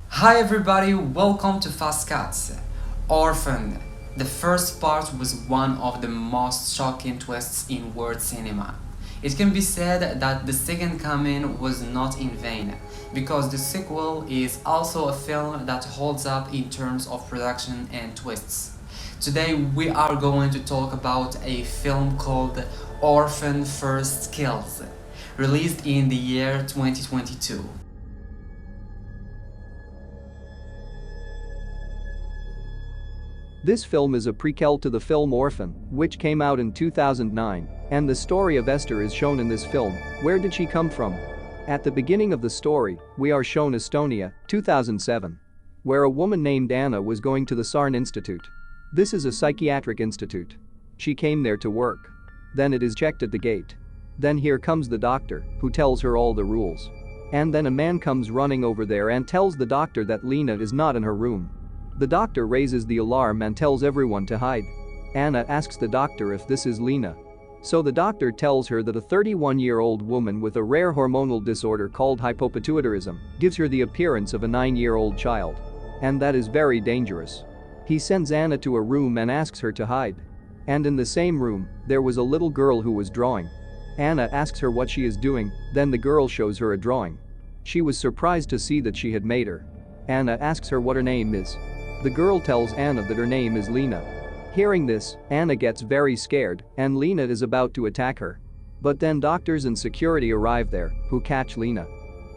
Hi everybody, welcome to Fastcuts. Orphan. The first part was one of the most shocking twists in world cinema. It can be said that the second coming was not in vain, because the sequel is also a film that holds up in terms of production and twists. Today we are going to talk about a film called Orphan First Kills, released in the year 2022. This film is a prequel to the film Orphan, which came out in 2009, and the story of Esther is shown in this film. Where did she come from? At the beginning of the story, we are shown Estonia, 2007, where a woman named Anna was going to the Sarn Institute. This is a psychiatric institute. She came there to work. Then it is checked at the gate. Then here comes the doctor, who tells her all the rules. And then a man comes running over there and tells the doctor that Lena is not in her room. The doctor raises the alarm and tells everyone to hide. Anna asks the doctor if this is Lena. So the doctor tells her that a 31-year-old woman with a rare hormonal disorder called hypopituitarism gives her the appearance of a 9-year-old child. And that is very dangerous. He sends Anna to a room and asks her to hide. And in the same room, there was a little girl who was drawing. Anna asks her what she is doing, then the girl shows her a drawing. She was surprised to see that she had made her. Anna asks her what her name is. The girl tells Anna that her name is Lena. Hearing this, Anna gets very scared and Lena is about to attack her. But then doctors and security arrive there, who catch Lena.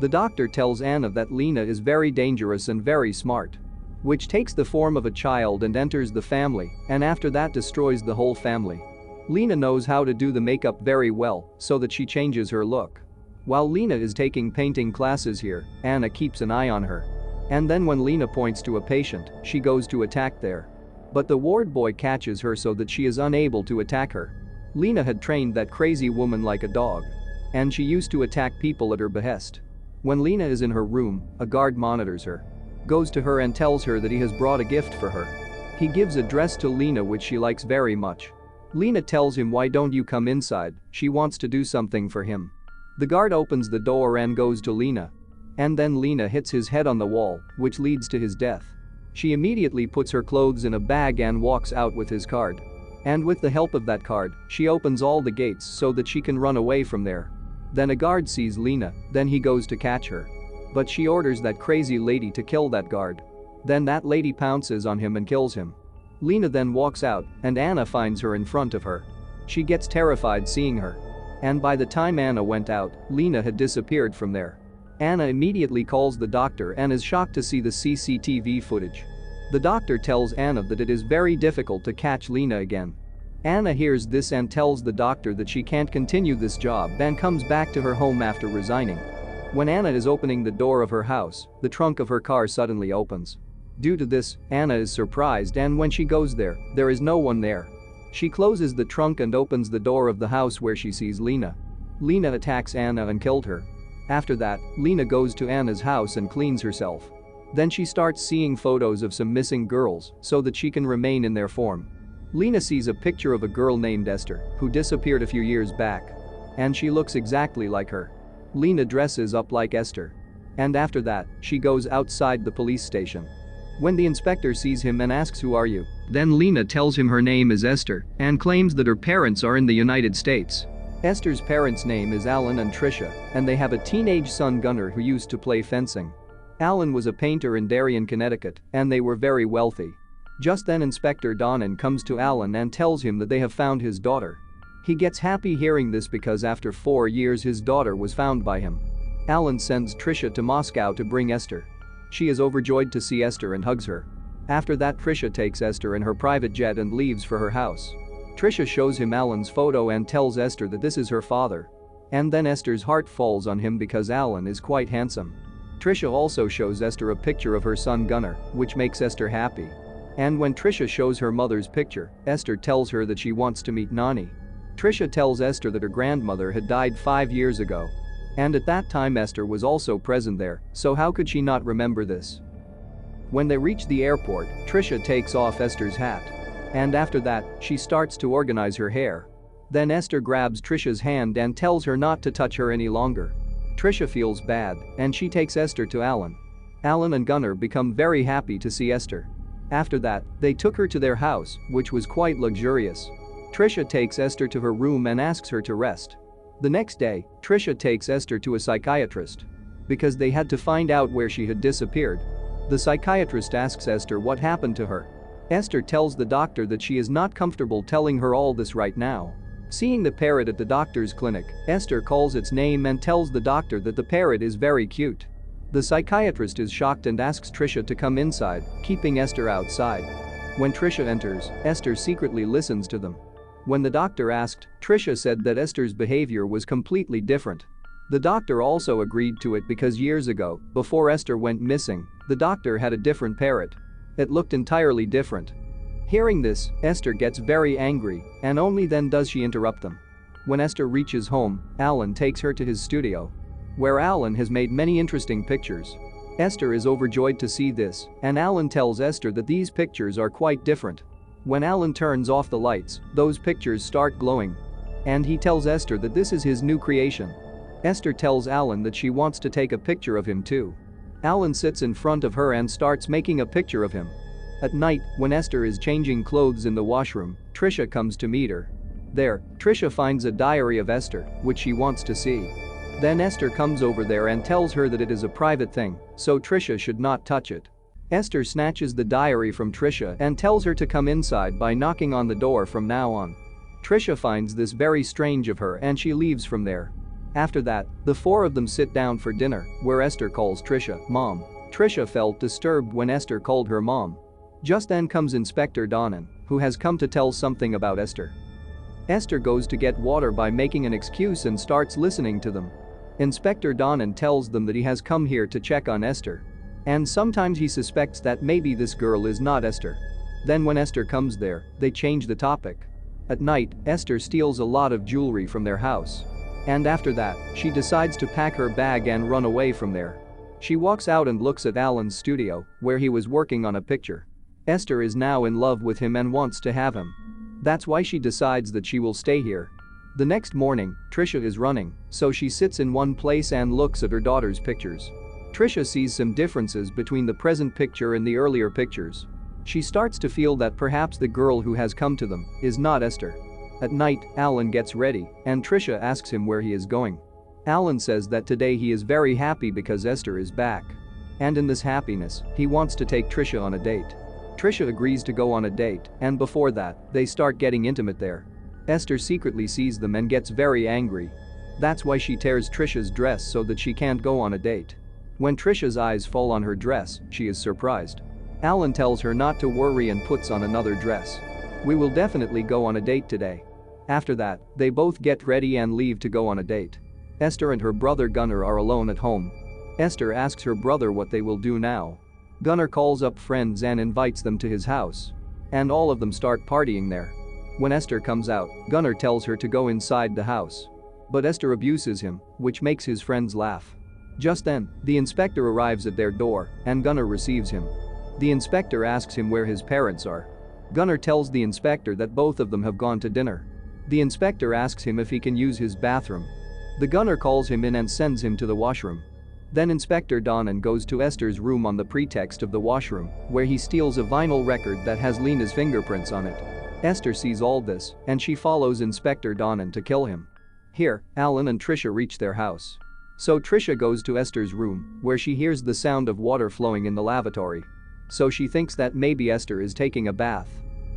The doctor tells Anna that Lena is very dangerous and very smart, which takes the form of a child and enters the family, and after that destroys the whole family. Lena knows how to do the makeup very well, so that she changes her look. While Lena is taking painting classes here, Anna keeps an eye on her. And then when Lena points to a patient, she goes to attack there. But the ward boy catches her so that she is unable to attack her. Lena had trained that crazy woman like a dog. And she used to attack people at her behest. When Lena is in her room, a guard monitors her, goes to her and tells her that he has brought a gift for her. He gives a dress to Lena which she likes very much. Lena tells him, "Why don't you come inside, she wants to do something for him." The guard opens the door and goes to Lena. And then Lena hits his head on the wall, which leads to his death. She immediately puts her clothes in a bag and walks out with his card. And with the help of that card, she opens all the gates so that she can run away from there. Then a guard sees Lena, then he goes to catch her. But she orders that crazy lady to kill that guard. Then that lady pounces on him and kills him. Lena then walks out, and Anna finds her in front of her. She gets terrified seeing her. And by the time Anna went out, Lena had disappeared from there. Anna immediately calls the doctor and is shocked to see the CCTV footage. The doctor tells Anna that it is very difficult to catch Lena again. Anna hears this and tells the doctor that she can't continue this job and comes back to her home after resigning. When Anna is opening the door of her house, the trunk of her car suddenly opens. Due to this, Anna is surprised, and when she goes there, there is no one there. She closes the trunk and opens the door of the house where she sees Lena. Lena attacks Anna and killed her. After that, Lena goes to Anna's house and cleans herself. Then she starts seeing photos of some missing girls so that she can remain in their form. Lena sees a picture of a girl named Esther, who disappeared a few years back. And she looks exactly like her. Lena dresses up like Esther. And after that, she goes outside the police station. When the inspector sees him and asks, "Who are you?" then Lena tells him her name is Esther and claims that her parents are in the United States. Esther's parents' name is Alan and Tricia, and they have a teenage son Gunnar who used to play fencing. Alan was a painter in Darien, Connecticut, and they were very wealthy. Just then Inspector Donnan comes to Alan and tells him that they have found his daughter. He gets happy hearing this because after 4 years his daughter was found by him. Alan sends Tricia to Moscow to bring Esther. She is overjoyed to see Esther and hugs her. After that, Tricia takes Esther in her private jet and leaves for her house. Tricia shows him Alan's photo and tells Esther that this is her father. And then Esther's heart falls on him because Alan is quite handsome. Tricia also shows Esther a picture of her son Gunnar, which makes Esther happy. And when Tricia shows her mother's picture, Esther tells her that she wants to meet Nani. Tricia tells Esther that her grandmother had died 5 years ago. And at that time Esther was also present there, so how could she not remember this? When they reach the airport, Tricia takes off Esther's hat. And after that, she starts to organize her hair. Then Esther grabs Trisha's hand and tells her not to touch her any longer. Trisha feels bad and she takes Esther to Alan. Alan and Gunnar become very happy to see Esther. After that, they took her to their house, which was quite luxurious. Trisha takes Esther to her room and asks her to rest. The next day, Trisha takes Esther to a psychiatrist because they had to find out where she had disappeared. The psychiatrist asks Esther what happened to her. Esther tells the doctor that she is not comfortable telling her all this right now. Seeing the parrot at the doctor's clinic, Esther calls its name and tells the doctor that the parrot is very cute. The psychiatrist is shocked and asks Trisha to come inside, keeping Esther outside. When Trisha enters, Esther secretly listens to them. When the doctor asked, Trisha said that Esther's behavior was completely different. The doctor also agreed to it because years ago, before Esther went missing, the doctor had a different parrot. It looked entirely different. Hearing this, Esther gets very angry, and only then does she interrupt them. When Esther reaches home, Alan takes her to his studio, where Alan has made many interesting pictures. Esther is overjoyed to see this, and Alan tells Esther that these pictures are quite different. When Alan turns off the lights, those pictures start glowing. And he tells Esther that this is his new creation. Esther tells Alan that she wants to take a picture of him too. Alan sits in front of her and starts making a picture of him. At night, when Esther is changing clothes in the washroom, Trisha comes to meet her. There, Trisha finds a diary of Esther, which she wants to see. Then Esther comes over there and tells her that it is a private thing, so Trisha should not touch it. Esther snatches the diary from Trisha and tells her to come inside by knocking on the door from now on. Trisha finds this very strange of her and she leaves from there. After that, the four of them sit down for dinner, where Esther calls Trisha Mom. Trisha felt disturbed when Esther called her mom. Just then comes Inspector Donnan, who has come to tell something about Esther. Esther goes to get water by making an excuse and starts listening to them. Inspector Donnan tells them that he has come here to check on Esther. And sometimes he suspects that maybe this girl is not Esther. Then when Esther comes there, they change the topic. At night, Esther steals a lot of jewelry from their house. And after that, she decides to pack her bag and run away from there. She walks out and looks at Alan's studio, where he was working on a picture. Esther is now in love with him and wants to have him. That's why she decides that she will stay here. The next morning, Trisha is running, so she sits in one place and looks at her daughter's pictures. Trisha sees some differences between the present picture and the earlier pictures. She starts to feel that perhaps the girl who has come to them is not Esther. At night, Alan gets ready, and Trisha asks him where he is going. Alan says that today he is very happy because Esther is back. And in this happiness, he wants to take Trisha on a date. Trisha agrees to go on a date, and before that, they start getting intimate there. Esther secretly sees them and gets very angry. That's why she tears Trisha's dress so that she can't go on a date. When Trisha's eyes fall on her dress, she is surprised. Alan tells her not to worry and puts on another dress. We will definitely go on a date today. After that, they both get ready and leave to go on a date. Esther and her brother Gunnar are alone at home. Esther asks her brother what they will do now. Gunnar calls up friends and invites them to his house. And all of them start partying there. When Esther comes out, Gunnar tells her to go inside the house. But Esther abuses him, which makes his friends laugh. Just then, the inspector arrives at their door, and Gunnar receives him. The inspector asks him where his parents are. Gunnar tells the inspector that both of them have gone to dinner. The inspector asks him if he can use his bathroom. The Gunnar calls him in and sends him to the washroom. Then Inspector Donnan goes to Esther's room on the pretext of the washroom, where he steals a vinyl record that has Lena's fingerprints on it. Esther sees all this, and she follows Inspector Donnan to kill him. Here, Alan and Trisha reach their house. So Trisha goes to Esther's room, where she hears the sound of water flowing in the lavatory. So she thinks that maybe Esther is taking a bath.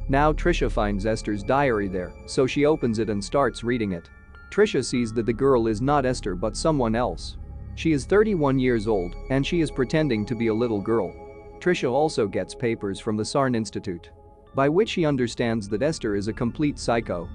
Now Trisha finds Esther's diary there, so she opens it and starts reading it. Trisha sees that the girl is not Esther but someone else. She is 31 years old, and she is pretending to be a little girl. Trisha also gets papers from the Sarn Institute, by which she understands that Esther is a complete psycho.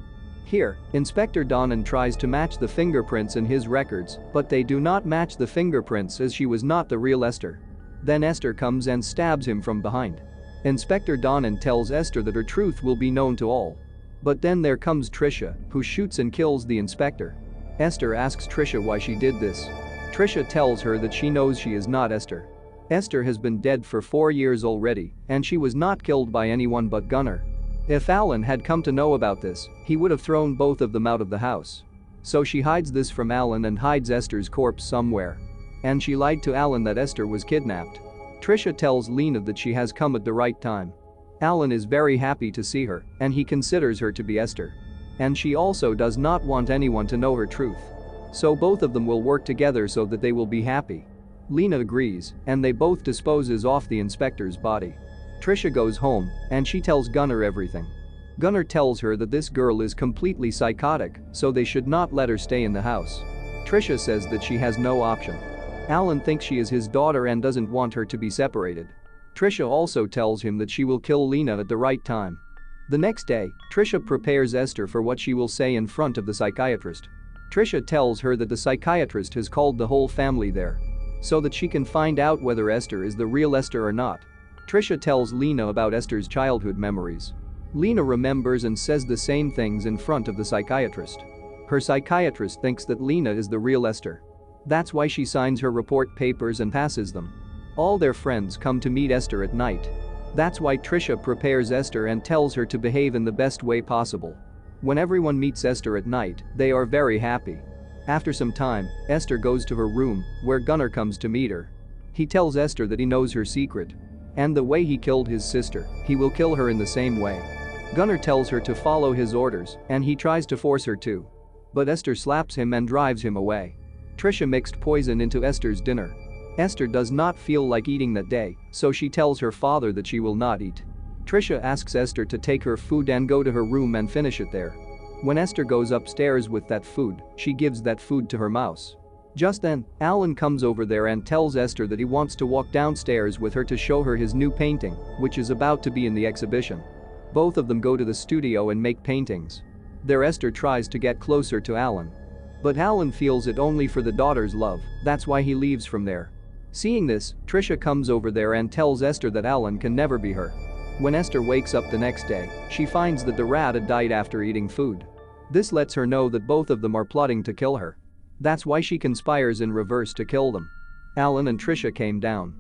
Here, Inspector Donnan tries to match the fingerprints in his records, but they do not match the fingerprints as she was not the real Esther. Then Esther comes and stabs him from behind. Inspector Donnan tells Esther that her truth will be known to all. But then there comes Trisha, who shoots and kills the inspector. Esther asks Trisha why she did this. Trisha tells her that she knows she is not Esther. Esther has been dead for 4 years already, and she was not killed by anyone but Gunnar. If Alan had come to know about this, he would have thrown both of them out of the house. So she hides this from Alan and hides Esther's corpse somewhere. And she lied to Alan that Esther was kidnapped. Trisha tells Lena that she has come at the right time. Alan is very happy to see her, and he considers her to be Esther. And she also does not want anyone to know her truth. So both of them will work together so that they will be happy. Lena agrees, and they both disposes off the inspector's body. Trisha goes home, and she tells Gunnar everything. Gunnar tells her that this girl is completely psychotic, so they should not let her stay in the house. Trisha says that she has no option. Alan thinks she is his daughter and doesn't want her to be separated. Trisha also tells him that she will kill Lena at the right time. The next day, Trisha prepares Esther for what she will say in front of the psychiatrist. Trisha tells her that the psychiatrist has called the whole family there, so that she can find out whether Esther is the real Esther or not. Trisha tells Lena about Esther's childhood memories. Lena remembers and says the same things in front of the psychiatrist. Her psychiatrist thinks that Lena is the real Esther. That's why she signs her report papers and passes them. All their friends come to meet Esther at night. That's why Trisha prepares Esther and tells her to behave in the best way possible. When everyone meets Esther at night, they are very happy. After some time, Esther goes to her room, where Gunnar comes to meet her. He tells Esther that he knows her secret. And the way he killed his sister, he will kill her in the same way. Gunnar tells her to follow his orders, and he tries to force her to. But Esther slaps him and drives him away. Trisha mixed poison into Esther's dinner. Esther does not feel like eating that day, so she tells her father that she will not eat. Trisha asks Esther to take her food and go to her room and finish it there. When Esther goes upstairs with that food, she gives that food to her mouse. Just then, Alan comes over there and tells Esther that he wants to walk downstairs with her to show her his new painting, which is about to be in the exhibition. Both of them go to the studio and make paintings. There Esther tries to get closer to Alan. But Alan feels it only for the daughter's love, that's why he leaves from there. Seeing this, Trisha comes over there and tells Esther that Alan can never be her. When Esther wakes up the next day, she finds that the rat had died after eating food. This lets her know that both of them are plotting to kill her. That's why she conspires in reverse to kill them. Alan and Trisha came down.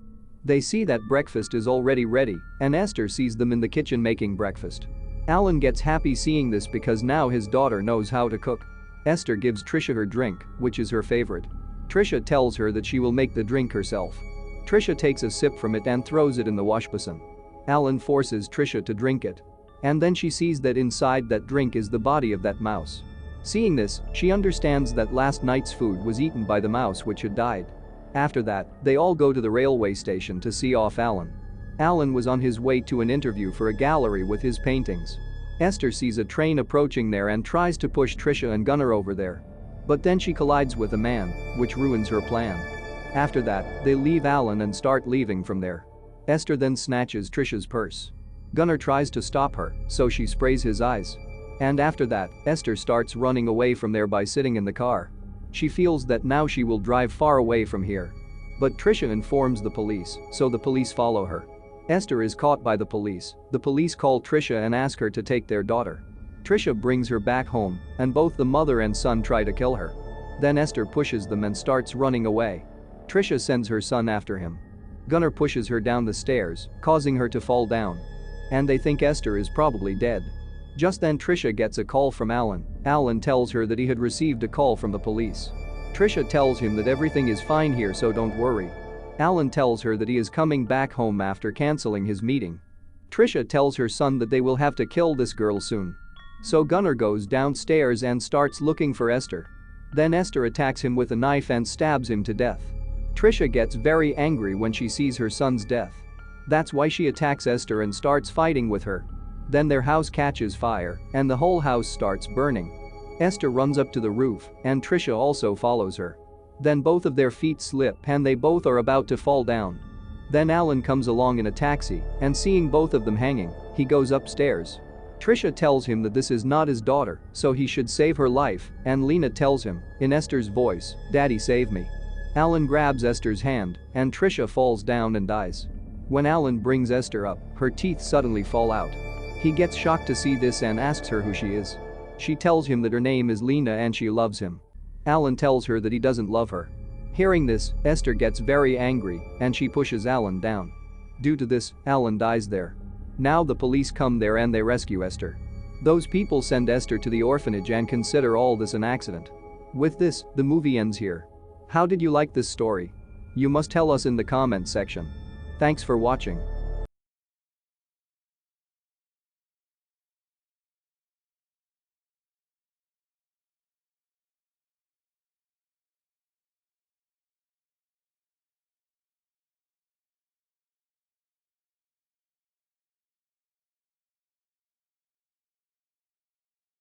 They see that breakfast is already ready, and Esther sees them in the kitchen making breakfast. Alan gets happy seeing this because now his daughter knows how to cook. Esther gives Trisha her drink, which is her favorite. Trisha tells her that she will make the drink herself. Trisha takes a sip from it and throws it in the wash basin. Alan forces Trisha to drink it. And then she sees that inside that drink is the body of that mouse. Seeing this, she understands that last night's food was eaten by the mouse which had died. After that, they all go to the railway station to see off Alan. Alan was on his way to an interview for a gallery with his paintings. Esther sees a train approaching there and tries to push Trisha and Gunnar over there. But then she collides with a man, which ruins her plan. After that, they leave Alan and start leaving from there. Esther then snatches Trisha's purse. Gunnar tries to stop her, so she sprays his eyes. And after that, Esther starts running away from there by sitting in the car. She feels that now she will drive far away from here. But Trisha informs the police, so the police follow her. Esther is caught by the police. The police call Trisha and ask her to take their daughter. Trisha brings her back home, and both the mother and son try to kill her. Then Esther pushes them and starts running away. Trisha sends her son after him. Gunnar pushes her down the stairs, causing her to fall down. And they think Esther is probably dead. Just then Trisha gets a call from Alan. Alan tells her that he had received a call from the police. Trisha tells him that everything is fine here, so don't worry. Alan tells her that he is coming back home after canceling his meeting. Trisha tells her son that they will have to kill this girl soon. So Gunnar goes downstairs and starts looking for Esther. Then Esther attacks him with a knife and stabs him to death. Trisha gets very angry when she sees her son's death. That's why she attacks Esther and starts fighting with her. Then their house catches fire, and the whole house starts burning. Esther runs up to the roof, and Trisha also follows her. Then both of their feet slip and they both are about to fall down. Then Alan comes along in a taxi, and seeing both of them hanging, he goes upstairs. Trisha tells him that this is not his daughter, so he should save her life, and Lena tells him, in Esther's voice, "Daddy, save me." Alan grabs Esther's hand, and Trisha falls down and dies. When Alan brings Esther up, her teeth suddenly fall out. He gets shocked to see this and asks her who she is. She tells him that her name is Lena and she loves him. Alan tells her that he doesn't love her. Hearing this, Esther gets very angry and she pushes Alan down. Due to this, Alan dies there. Now the police come there and they rescue Esther. Those people send Esther to the orphanage and consider all this an accident. With this, the movie ends here. How did you like this story? You must tell us in the comments section. Thanks for watching.